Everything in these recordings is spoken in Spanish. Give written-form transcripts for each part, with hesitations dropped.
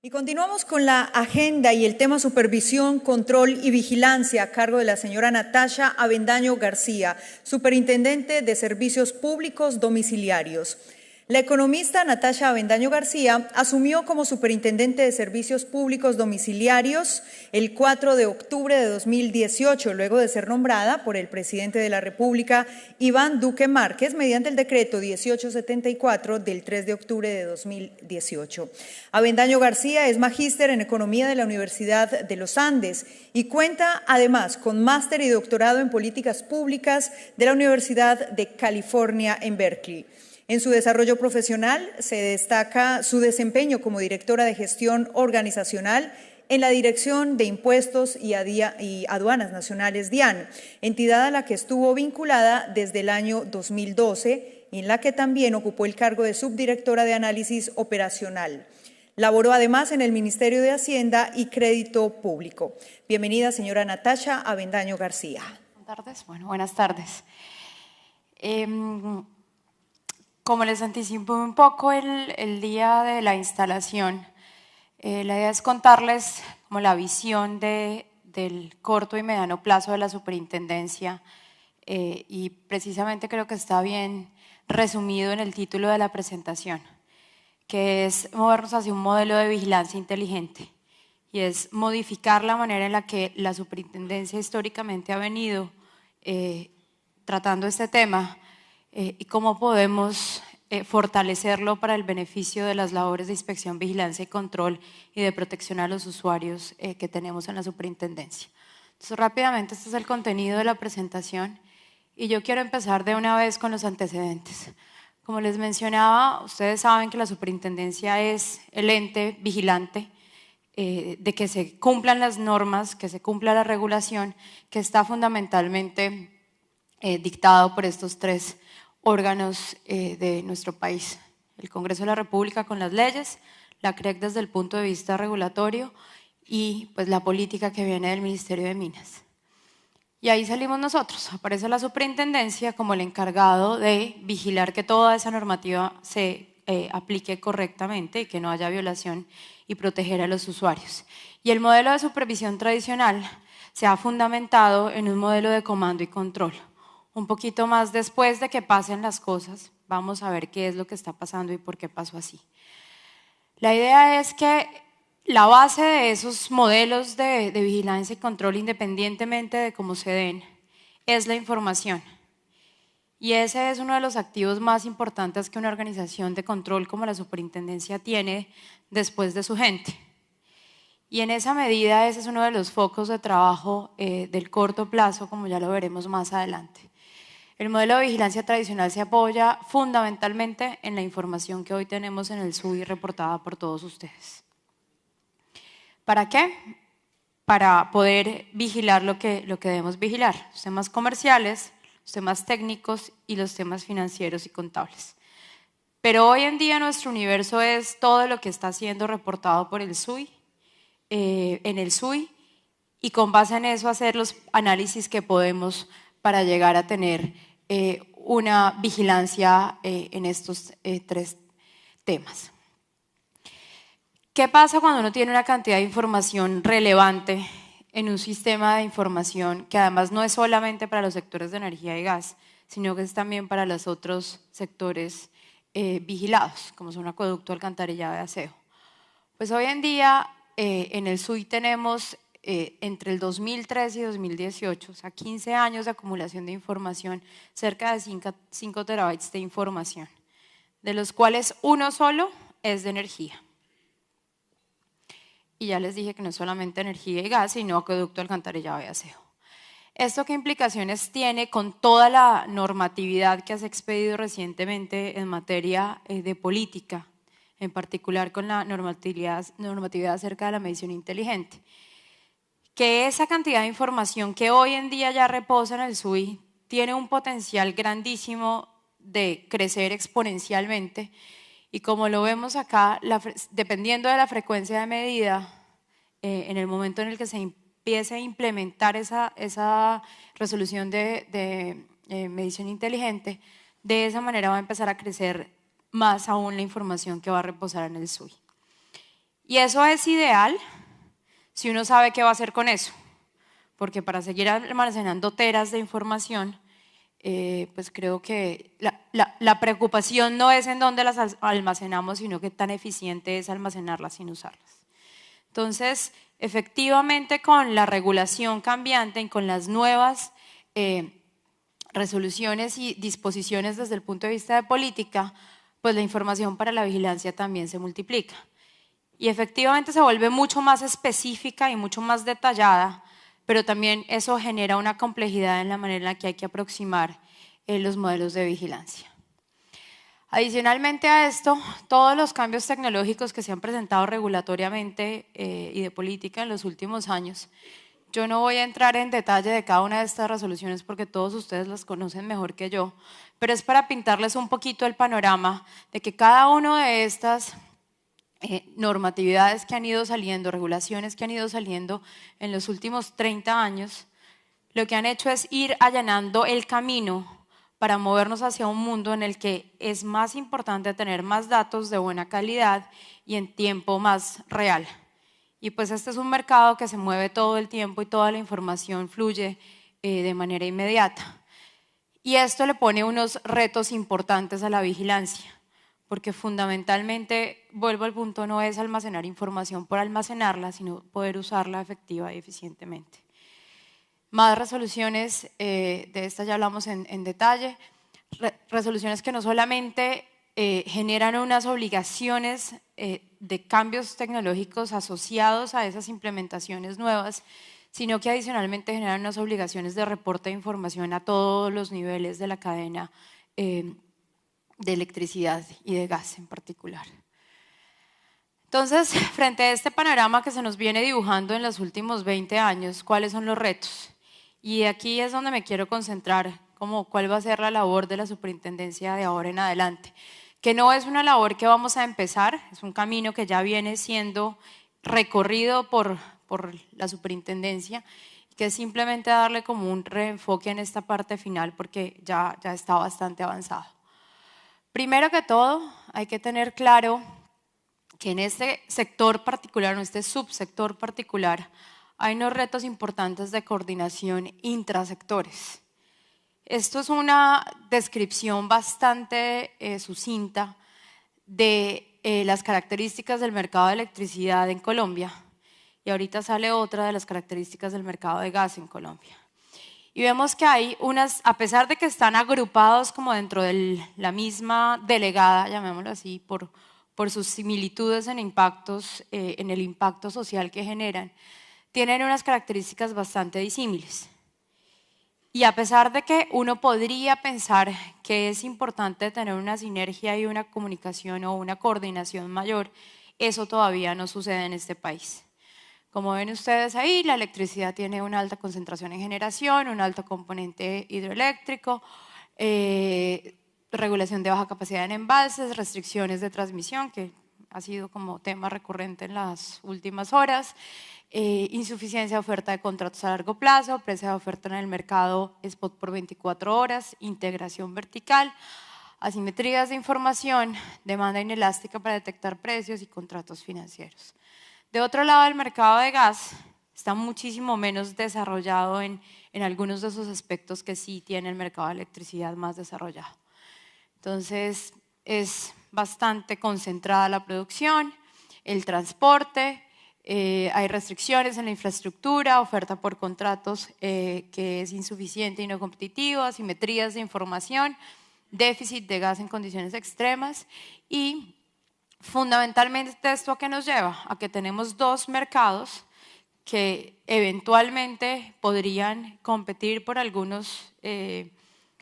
Y continuamos con la agenda y el tema supervisión, control y vigilancia a cargo de la señora Natasha Avendaño García, superintendente de Servicios Públicos Domiciliarios. La economista Natasha Avendaño García asumió como superintendente de Servicios Públicos Domiciliarios el 4 de octubre de 2018, luego de ser nombrada por el presidente de la República, Iván Duque Márquez, mediante el decreto 1874 del 3 de octubre de 2018. Avendaño García es magíster en Economía de la Universidad de los Andes y cuenta además con máster y doctorado en Políticas Públicas de la Universidad de California en Berkeley. En su desarrollo profesional se destaca su desempeño como directora de gestión organizacional en la Dirección de Impuestos y Aduanas Nacionales DIAN, entidad a la que estuvo vinculada desde el año 2012 y en la que también ocupó el cargo de subdirectora de análisis operacional. Laboró además en el Ministerio de Hacienda y Crédito Público. Bienvenida, señora Natasha Avendaño García. Buenas tardes. Buenas tardes. Como les anticipé un poco el día de la instalación, la idea es contarles como la visión del corto y mediano plazo de la superintendencia y precisamente creo que está bien resumido en el título de la presentación, que es movernos hacia un modelo de vigilancia inteligente y es modificar la manera en la que la superintendencia históricamente ha venido tratando este tema y cómo podemos fortalecerlo para el beneficio de las labores de inspección, vigilancia y control y de protección a los usuarios que tenemos en la superintendencia. Entonces, rápidamente, este es el contenido de la presentación y yo quiero empezar de una vez con los antecedentes. Como les mencionaba, ustedes saben que la superintendencia es el ente vigilante de que se cumplan las normas, que se cumpla la regulación, que está fundamentalmente dictado por estos tres órganos de nuestro país: el Congreso de la República con las leyes, la CREC desde el punto de vista regulatorio y pues la política que viene del Ministerio de Minas. Y ahí salimos nosotros, aparece la superintendencia como el encargado de vigilar que toda esa normativa se aplique correctamente y que no haya violación y proteger a los usuarios. Y el modelo de supervisión tradicional se ha fundamentado en un modelo de comando y control. Un poquito más después de que pasen las cosas, vamos a ver qué es lo que está pasando y por qué pasó así. La idea es que la base de esos modelos de vigilancia y control, independientemente de cómo se den, es la información. Y ese es uno de los activos más importantes que una organización de control como la superintendencia tiene después de su gente. Y en esa medida ese es uno de los focos de trabajo del corto plazo, como ya lo veremos más adelante. El modelo de vigilancia tradicional se apoya fundamentalmente en la información que hoy tenemos en el SUI reportada por todos ustedes. ¿Para qué? Para poder vigilar lo que debemos vigilar, los temas comerciales, los temas técnicos y los temas financieros y contables. Pero hoy en día nuestro universo es todo lo que está siendo reportado por el SUI, en el SUI, y con base en eso hacer los análisis que podemos para llegar a tener una vigilancia en estos tres temas. ¿Qué pasa cuando uno tiene una cantidad de información relevante en un sistema de información que además no es solamente para los sectores de energía y gas, sino que es también para los otros sectores vigilados, como son acueducto, alcantarillado y aseo? Pues hoy en día en el SUI tenemos entre el 2013 y 2018, o sea 15 años de acumulación de información, cerca de 5 terabytes de información, de los cuales uno solo es de energía. Y ya les dije que no es solamente energía y gas, sino acueducto, alcantarillado y aseo. ¿Esto qué implicaciones tiene con toda la normatividad que has expedido recientemente en materia de política, en particular con la normatividad acerca de la medición inteligente? Que esa cantidad de información que hoy en día ya reposa en el SUI tiene un potencial grandísimo de crecer exponencialmente y como lo vemos acá, dependiendo de la frecuencia de medida, en el momento en el que se empiece a implementar esa resolución de medición inteligente, de esa manera va a empezar a crecer más aún la información que va a reposar en el SUI. Y eso es ideal si uno sabe qué va a hacer con eso, porque para seguir almacenando teras de información, pues creo que la preocupación no es en dónde las almacenamos, sino qué tan eficiente es almacenarlas sin usarlas. Entonces, efectivamente, con la regulación cambiante y con las nuevas resoluciones y disposiciones desde el punto de vista de política, pues la información para la vigilancia también se multiplica. Y efectivamente se vuelve mucho más específica y mucho más detallada, pero también eso genera una complejidad en la manera en la que hay que aproximar los modelos de vigilancia. Adicionalmente a esto, todos los cambios tecnológicos que se han presentado regulatoriamente y de política en los últimos años, yo no voy a entrar en detalle de cada una de estas resoluciones porque todos ustedes las conocen mejor que yo, pero es para pintarles un poquito el panorama de que cada una de estas normatividades que han ido saliendo, regulaciones que han ido saliendo en los últimos 30 años, lo que han hecho es ir allanando el camino para movernos hacia un mundo en el que es más importante tener más datos de buena calidad y en tiempo más real. Y pues este es un mercado que se mueve todo el tiempo y toda la información fluye de manera inmediata. Y esto le pone unos retos importantes a la vigilancia, porque fundamentalmente, vuelvo al punto, no es almacenar información por almacenarla, sino poder usarla efectiva y eficientemente. Más resoluciones, de estas ya hablamos en detalle, resoluciones que no solamente generan unas obligaciones de cambios tecnológicos asociados a esas implementaciones nuevas, sino que adicionalmente generan unas obligaciones de reporte de información a todos los niveles de la cadena de electricidad y de gas en particular. Entonces, frente a este panorama que se nos viene dibujando en los últimos 20 años, ¿cuáles son los retos? Y aquí es donde me quiero concentrar, como cuál va a ser la labor de la superintendencia de ahora en adelante, que no es una labor que vamos a empezar, es un camino que ya viene siendo recorrido por la superintendencia, que es simplemente darle como un reenfoque en esta parte final porque ya está bastante avanzado. Primero que todo, hay que tener claro que en este sector particular, en este subsector particular, hay unos retos importantes de coordinación intrasectores. Esto es una descripción bastante sucinta de las características del mercado de electricidad en Colombia, y ahorita sale otra de las características del mercado de gas en Colombia. Y vemos que hay unas, a pesar de que están agrupados como dentro de la misma delegada, llamémoslo así, por sus similitudes en impactos, en el impacto social que generan, tienen unas características bastante disímiles. Y a pesar de que uno podría pensar que es importante tener una sinergia y una comunicación o una coordinación mayor, eso todavía no sucede en este país. Como ven ustedes ahí, la electricidad tiene una alta concentración en generación, un alto componente hidroeléctrico, regulación de baja capacidad en embalses, restricciones de transmisión, que ha sido como tema recurrente en las últimas horas, insuficiencia de oferta de contratos a largo plazo, precio de oferta en el mercado spot por 24 horas, integración vertical, asimetrías de información, demanda inelástica para detectar precios y contratos financieros. De otro lado, el mercado de gas está muchísimo menos desarrollado en algunos de esos aspectos que sí tiene el mercado de electricidad más desarrollado. Entonces, es bastante concentrada la producción, el transporte, hay restricciones en la infraestructura, oferta por contratos que es insuficiente y no competitivo, asimetrías de información, déficit de gas en condiciones extremas y fundamentalmente esto que nos lleva a que tenemos dos mercados que eventualmente podrían competir por algunos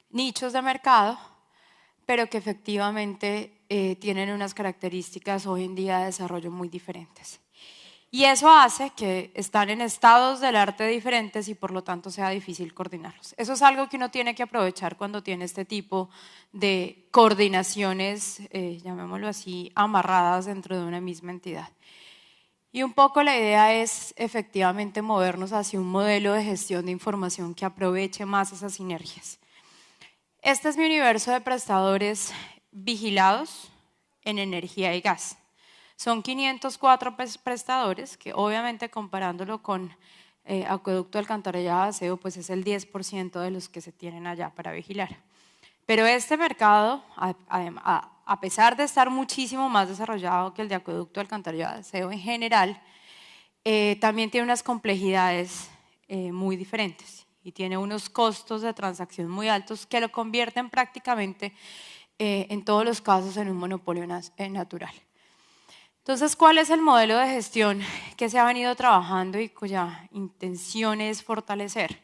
nichos de mercado, pero que efectivamente tienen unas características hoy en día de desarrollo muy diferentes. Y eso hace que están en estados del arte diferentes y por lo tanto sea difícil coordinarlos. Eso es algo que uno tiene que aprovechar cuando tiene este tipo de coordinaciones, llamémoslo así, amarradas dentro de una misma entidad. Y un poco la idea es efectivamente movernos hacia un modelo de gestión de información que aproveche más esas sinergias. Este es mi universo de prestadores vigilados en energía y gas. Son 504 prestadores, que obviamente comparándolo con acueducto, alcantarillado, aseo, pues es el 10% de los que se tienen allá para vigilar. Pero este mercado, a pesar de estar muchísimo más desarrollado que el de acueducto, alcantarillado, aseo en general, también tiene unas complejidades muy diferentes y tiene unos costos de transacción muy altos que lo convierten prácticamente en todos los casos en un monopolio natural. Entonces, ¿cuál es el modelo de gestión que se ha venido trabajando y cuya intención es fortalecer?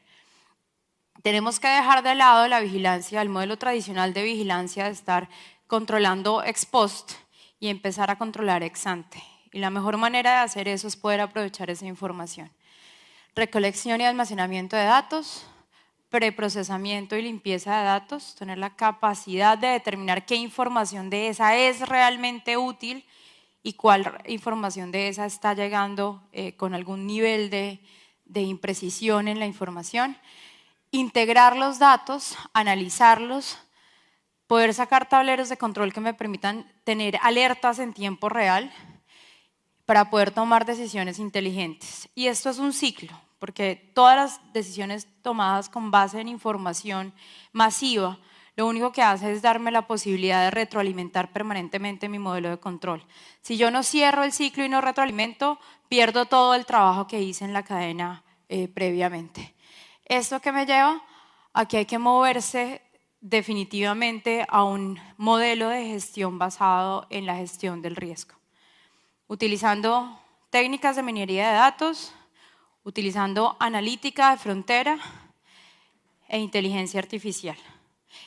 Tenemos que dejar de lado la vigilancia, el modelo tradicional de vigilancia de estar controlando ex post y empezar a controlar ex ante. Y la mejor manera de hacer eso es poder aprovechar esa información. Recolección y almacenamiento de datos, preprocesamiento y limpieza de datos, tener la capacidad de determinar qué información de esa es realmente útil y cuál información de esa está llegando con algún nivel de imprecisión en la información. Integrar los datos, analizarlos, poder sacar tableros de control que me permitan tener alertas en tiempo real para poder tomar decisiones inteligentes. Y esto es un ciclo, porque todas las decisiones tomadas con base en información masiva, lo único que hace es darme la posibilidad de retroalimentar permanentemente mi modelo de control. Si yo no cierro el ciclo y no retroalimento, pierdo todo el trabajo que hice en la cadena previamente. ¿Esto qué me lleva? A que hay que moverse definitivamente a un modelo de gestión basado en la gestión del riesgo, utilizando técnicas de minería de datos, utilizando analítica de frontera e inteligencia artificial.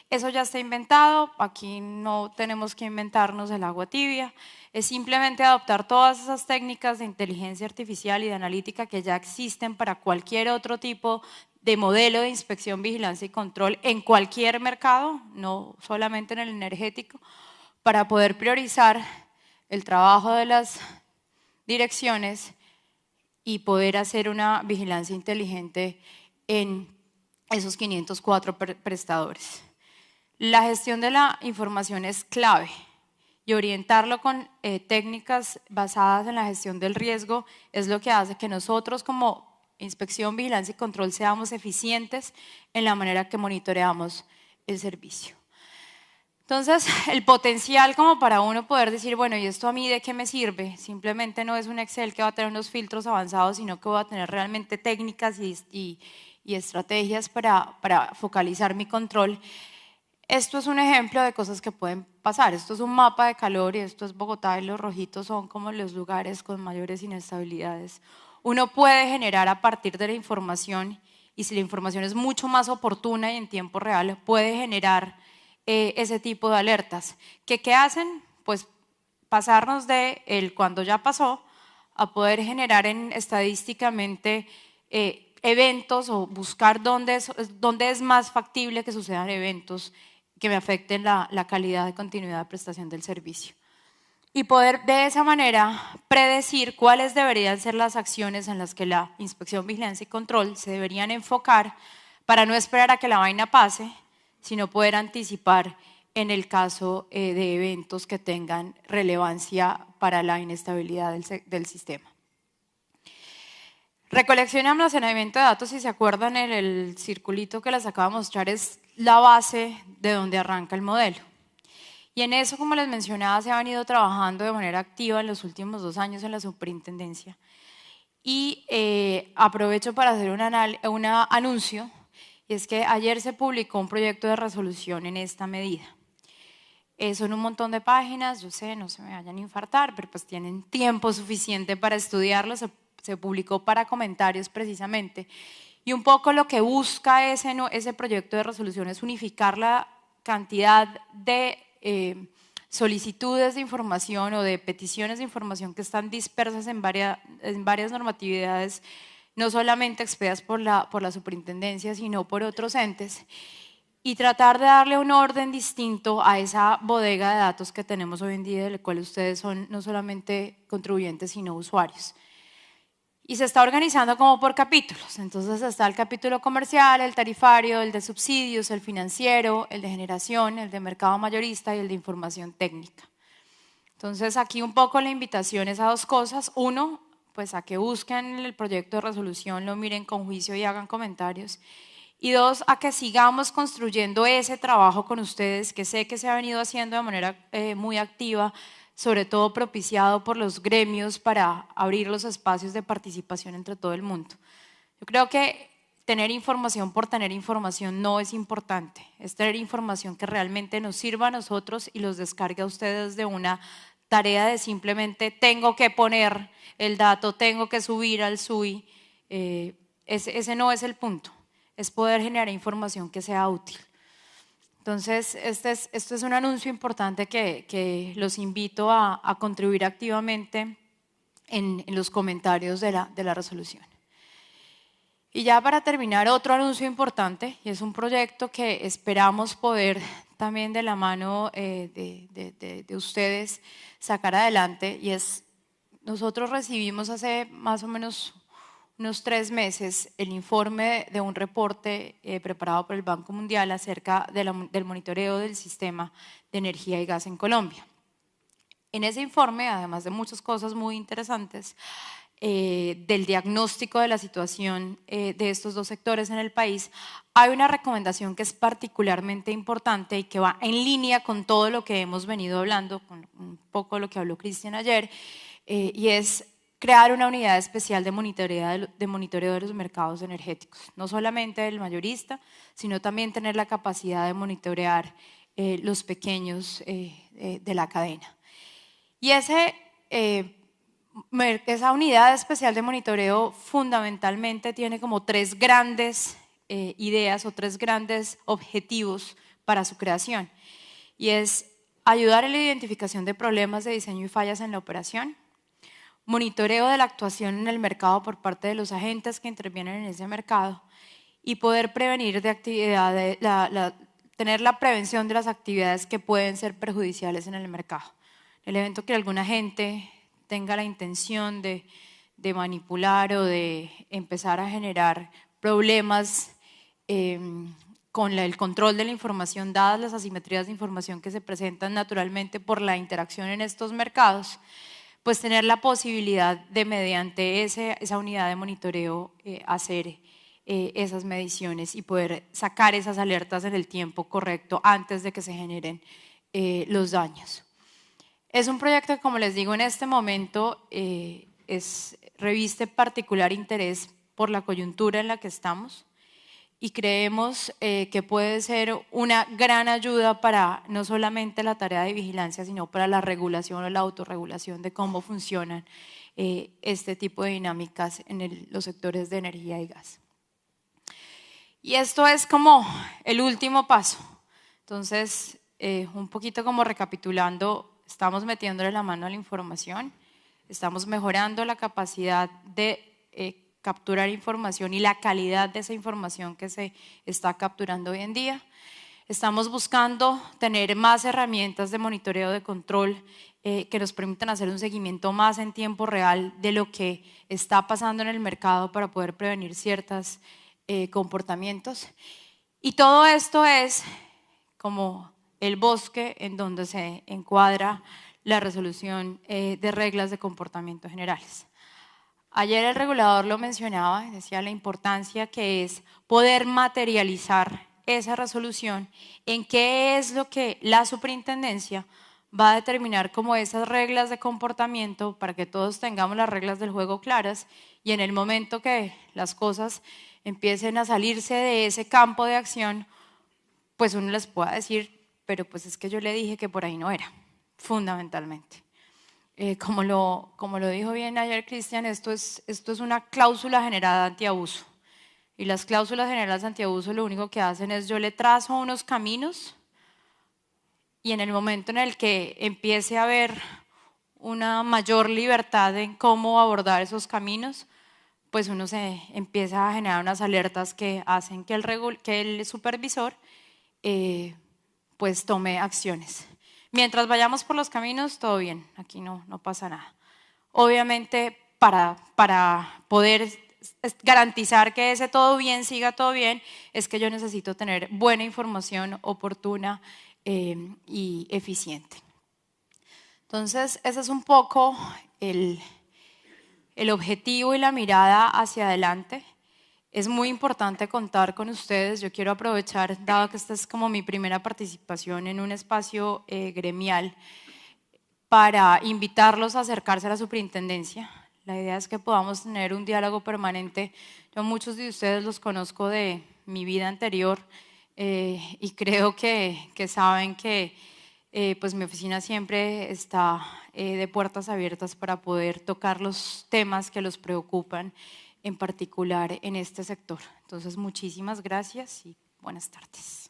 Eso ya está inventado, aquí no tenemos que inventarnos el agua tibia, es simplemente adoptar todas esas técnicas de inteligencia artificial y de analítica que ya existen para cualquier otro tipo de modelo de inspección, vigilancia y control en cualquier mercado, no solamente en el energético, para poder priorizar el trabajo de las direcciones y poder hacer una vigilancia inteligente en esos 504 prestadores. La gestión de la información es clave y orientarlo con técnicas basadas en la gestión del riesgo es lo que hace que nosotros como inspección, vigilancia y control seamos eficientes en la manera que monitoreamos el servicio. Entonces, el potencial como para uno poder decir, bueno, ¿y esto a mí de qué me sirve? Simplemente no es un Excel que va a tener unos filtros avanzados, sino que va a tener realmente técnicas y estrategias para focalizar mi control. Esto es un ejemplo de cosas que pueden pasar. Esto es un mapa de calor y esto es Bogotá y los rojitos son como los lugares con mayores inestabilidades. Uno puede generar a partir de la información y si la información es mucho más oportuna y en tiempo real, puede generar ese tipo de alertas. ¿Qué hacen? Pues pasarnos de el cuando ya pasó a poder generar estadísticamente eventos o buscar dónde es más factible que sucedan eventos que me afecten la calidad de continuidad de prestación del servicio. Y poder de esa manera predecir cuáles deberían ser las acciones en las que la inspección, vigilancia y control se deberían enfocar para no esperar a que la vaina pase, sino poder anticipar en el caso de eventos que tengan relevancia para la inestabilidad del sistema. Recolección y almacenamiento de datos, si se acuerdan, el circulito que les acabo de mostrar es la base de donde arranca el modelo. Y en eso, como les mencionaba, se ha venido trabajando de manera activa en los últimos 2 años en la superintendencia. Y aprovecho para hacer un anuncio, y es que ayer se publicó un proyecto de resolución en esta medida. Son un montón de páginas, yo sé, no se me vayan a infartar, pero pues tienen tiempo suficiente para estudiarlo, se publicó para comentarios precisamente. Y un poco lo que busca ese proyecto de resolución es unificar la cantidad de solicitudes de información o de peticiones de información que están dispersas en varias normatividades, no solamente expedidas por la superintendencia, sino por otros entes, y tratar de darle un orden distinto a esa bodega de datos que tenemos hoy en día, de la cual ustedes son no solamente contribuyentes, sino usuarios. Y se está organizando como por capítulos, entonces está el capítulo comercial, el tarifario, el de subsidios, el financiero, el de generación, el de mercado mayorista y el de información técnica. Entonces aquí un poco la invitación es a dos cosas. Uno, pues a que busquen el proyecto de resolución, lo miren con juicio y hagan comentarios. Y dos, a que sigamos construyendo ese trabajo con ustedes, que sé que se ha venido haciendo de manera muy activa, sobre todo propiciado por los gremios para abrir los espacios de participación entre todo el mundo. Yo creo que tener información por tener información no es importante, es tener información que realmente nos sirva a nosotros y los descargue a ustedes de una tarea de simplemente tengo que poner el dato, tengo que subir al SUI, ese no es el punto, es poder generar información que sea útil. Entonces, este es un anuncio importante que los invito a contribuir activamente en los comentarios de la resolución. Y ya para terminar, otro anuncio importante, y es un proyecto que esperamos poder también de la mano de ustedes sacar adelante, y es, nosotros recibimos hace más o menos unos 3 meses el informe de un reporte preparado por el Banco Mundial acerca del monitoreo del sistema de energía y gas en Colombia. En ese informe, además de muchas cosas muy interesantes, del diagnóstico de la situación de estos dos sectores en el país, hay una recomendación que es particularmente importante y que va en línea con todo lo que hemos venido hablando, con un poco lo que habló Cristian ayer, y es crear una unidad especial de monitoreo de los mercados energéticos, no solamente del mayorista, sino también tener la capacidad de monitorear los pequeños de la cadena. Y esa unidad especial de monitoreo fundamentalmente tiene como 3 grandes ideas o 3 grandes objetivos para su creación. Y es ayudar en la identificación de problemas de diseño y fallas en la operación, monitoreo de la actuación en el mercado por parte de los agentes que intervienen en ese mercado y poder prevenir de actividades, tener la prevención de las actividades que pueden ser perjudiciales en el mercado. En el evento que algún agente tenga la intención de manipular o de empezar a generar problemas con el control de la información, dadas las asimetrías de información que se presentan naturalmente por la interacción en estos mercados, pues tener la posibilidad de mediante esa unidad de monitoreo hacer esas mediciones y poder sacar esas alertas en el tiempo correcto antes de que se generen los daños. Es un proyecto que, como les digo, en este momento reviste particular interés por la coyuntura en la que estamos y creemos que puede ser una gran ayuda para no solamente la tarea de vigilancia, sino para la regulación o la autorregulación de cómo funcionan este tipo de dinámicas en los sectores de energía y gas. Y esto es como el último paso. Entonces, un poquito como recapitulando, estamos metiéndole la mano a la información, estamos mejorando la capacidad de capturar información y la calidad de esa información que se está capturando hoy en día. Estamos buscando tener más herramientas de monitoreo de control que nos permitan hacer un seguimiento más en tiempo real de lo que está pasando en el mercado para poder prevenir ciertos comportamientos. Y todo esto es como el bosque en donde se encuadra la resolución de reglas de comportamiento generales. Ayer el regulador lo mencionaba, decía la importancia que es poder materializar esa resolución en qué es lo que la superintendencia va a determinar como esas reglas de comportamiento para que todos tengamos las reglas del juego claras y en el momento que las cosas empiecen a salirse de ese campo de acción, pues uno les pueda decir, pero pues es que yo le dije que por ahí no era, fundamentalmente. Como lo dijo bien ayer Cristian, esto es una cláusula generada antiabuso. Y las cláusulas generales antiabuso lo único que hacen es yo le trazo unos caminos y en el momento en el que empiece a haber una mayor libertad en cómo abordar esos caminos, pues uno se empieza a generar unas alertas que hacen que el supervisor pues tome acciones. Mientras vayamos por los caminos, todo bien, aquí no pasa nada. Obviamente, para poder garantizar que ese todo bien siga todo bien, es que yo necesito tener buena información oportuna y eficiente. Entonces, ese es un poco el objetivo y la mirada hacia adelante. Es muy importante contar con ustedes. Yo quiero aprovechar, dado que esta es como mi primera participación en un espacio gremial, para invitarlos a acercarse a la superintendencia. La idea es que podamos tener un diálogo permanente. Yo muchos de ustedes los conozco de mi vida anterior y creo que saben que pues mi oficina siempre está de puertas abiertas para poder tocar los temas que los preocupan, en particular en este sector. Entonces, muchísimas gracias y buenas tardes.